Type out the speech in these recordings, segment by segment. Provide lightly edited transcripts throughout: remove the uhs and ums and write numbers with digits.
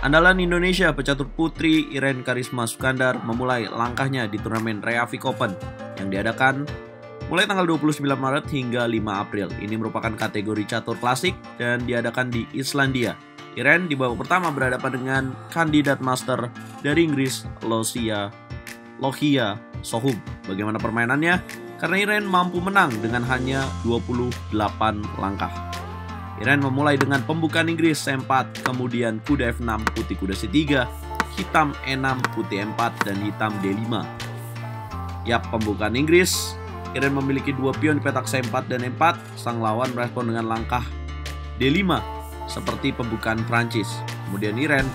Andalan Indonesia pecatur putri Irene Karisma Sukandar memulai langkahnya di turnamen Reykjavik Open yang diadakan mulai tanggal 29 Maret hingga 5 April. Ini merupakan kategori catur klasik dan diadakan di Islandia. Irene di babak pertama berhadapan dengan kandidat master dari Inggris, Lohia Sohum. Bagaimana permainannya? Karena Irene mampu menang dengan hanya 28 langkah. Irene memulai dengan pembukaan Inggris C4, kemudian kuda F6, putih kuda C3, hitam E6, putih M4, dan hitam D5. Pembukaan Inggris, Irene memiliki dua pion di petak C4 dan E4. Sang lawan merespon dengan langkah D5, seperti pembukaan Prancis. Kemudian Irene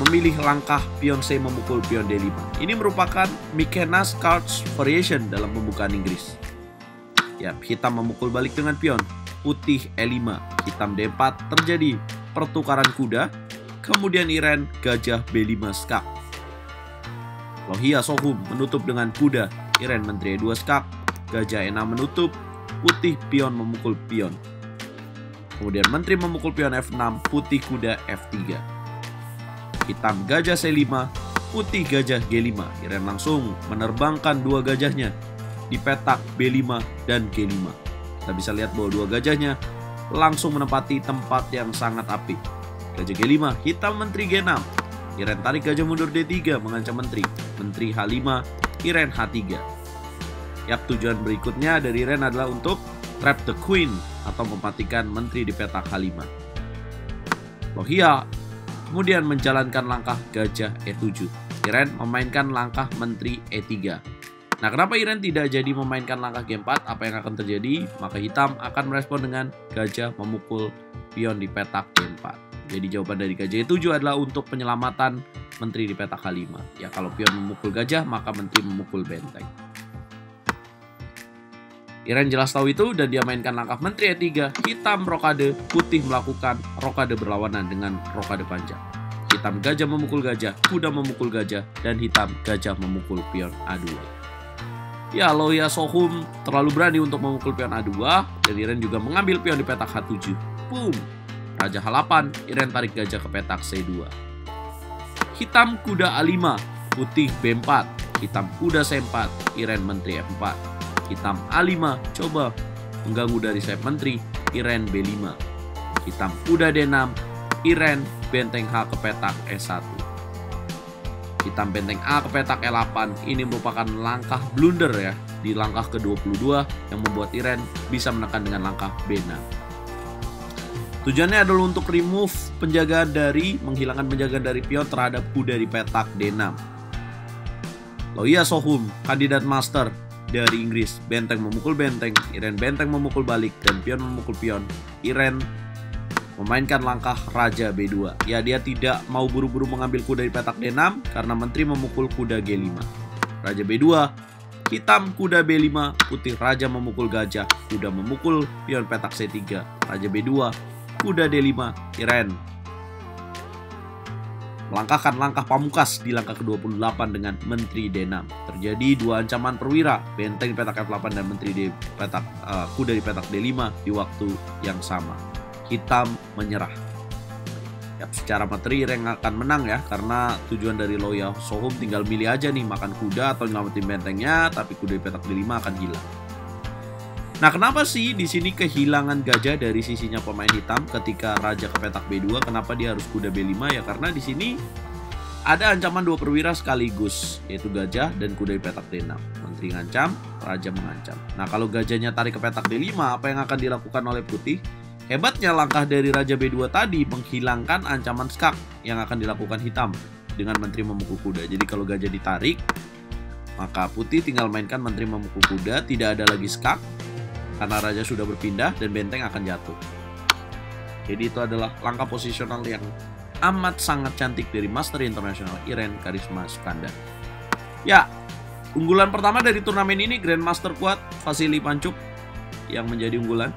memilih langkah pion C memukul pion D5. Ini merupakan McKenna's Cards variation dalam pembukaan Inggris. Hitam memukul balik dengan pion, putih E5, hitam D4, terjadi pertukaran kuda, kemudian Irene gajah B5 skak. Lohia Sohum menutup dengan kuda, Irene menteri E2 skak, gajah E6 menutup, putih pion memukul pion. Kemudian menteri memukul pion F6, putih kuda F3. Hitam gajah C5, putih gajah G5. Irene langsung menerbangkan dua gajahnya di petak B5 dan G5. Kita bisa lihat bahwa dua gajahnya langsung menempati tempat yang sangat apik. Gajah G5, hitam menteri G6. Irene tarik gajah mundur D3 mengancam menteri. Menteri H5, Irene H3. Tujuan berikutnya dari Irene adalah untuk trap the queen atau mematikan menteri di petak H5. Lohia kemudian menjalankan langkah gajah E7. Irene memainkan langkah menteri E3. Nah, kenapa Irene tidak jadi memainkan langkah G4? Apa yang akan terjadi? Maka hitam akan merespon dengan gajah memukul pion di petak G4. Jadi jawaban dari gajah E7 adalah untuk penyelamatan menteri di petak H5. Kalau pion memukul gajah, maka menteri memukul benteng. Irene jelas tahu itu dan dia mainkan langkah menteri E3. Hitam rokade, putih melakukan rokade berlawanan dengan rokade panjang. Hitam gajah memukul gajah, kuda memukul gajah, dan hitam gajah memukul pion A2. Lohia Sohum terlalu berani untuk memukul pion A2 dan Irene juga mengambil pion di petak H7. Boom! Raja H8, Irene tarik gajah ke petak C2. Hitam kuda A5, putih B4, hitam kuda C4, Irene menteri F4. Hitam A5 coba mengganggu dari sayap menteri, Irene B5. Hitam kuda D6, Irene benteng H ke petak E1. Hitam benteng A ke petak E8. Ini merupakan langkah blunder di langkah ke-22 yang membuat Irene bisa menekan dengan langkah B6. Tujuannya adalah untuk menghilangkan penjagaan dari pion terhadap kuda di petak D6. Lohia Sohum, kandidat master dari Inggris, benteng memukul benteng, Irene benteng memukul balik, dan pion memukul pion. Irene memainkan langkah Raja B2. Dia tidak mau buru-buru mengambil kuda di petak D6 karena menteri memukul kuda G5. Raja B2, hitam kuda B5, putih raja memukul gajah, kuda memukul pion petak C3. Raja B2, kuda D5, Irene melangkahkan langkah pamungkas di langkah ke-28 dengan menteri D6. Terjadi dua ancaman perwira, benteng di petak F8 dan menteri di petak kuda di petak D5 di waktu yang sama. Hitam menyerah. Secara materi Irene akan menang karena tujuan dari Lohia Sohum tinggal milih aja nih, makan kuda atau nyelamatin bentengnya, tapi kuda di petak D5 akan hilang. Nah, kenapa sih di sini kehilangan gajah dari sisinya pemain hitam ketika raja ke petak B2? Kenapa dia harus kuda B5? Karena di sini ada ancaman dua perwira sekaligus, yaitu gajah dan kuda di petak D6. Menteri ngancam, raja mengancam. Nah, kalau gajahnya tarik ke petak D5, apa yang akan dilakukan oleh putih? Hebatnya langkah dari Raja B2 tadi menghilangkan ancaman skak yang akan dilakukan hitam dengan menteri memukul kuda. Jadi kalau gajah ditarik, maka putih tinggal mainkan menteri memukul kuda, tidak ada lagi skak karena raja sudah berpindah dan benteng akan jatuh. Jadi itu adalah langkah posisional yang amat sangat cantik dari Master Internasional Irene Karisma Sukandar. Unggulan pertama dari turnamen ini Grandmaster kuat Vasily Pancuk yang menjadi unggulan.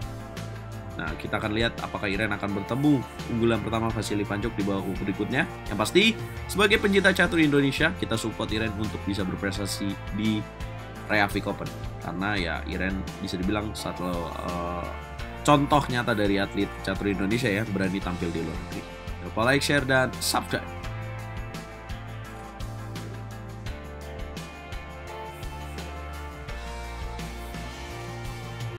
Nah, kita akan lihat apakah Irene akan bertemu unggulan pertama Vasily Pancuk di babak berikutnya. Yang pasti, sebagai pencinta catur Indonesia, kita support Irene untuk bisa berprestasi di Reykjavik Open. Karena Irene bisa dibilang satu contoh nyata dari atlet catur Indonesia berani tampil di luar negeri. Jangan lupa like, share, dan subscribe.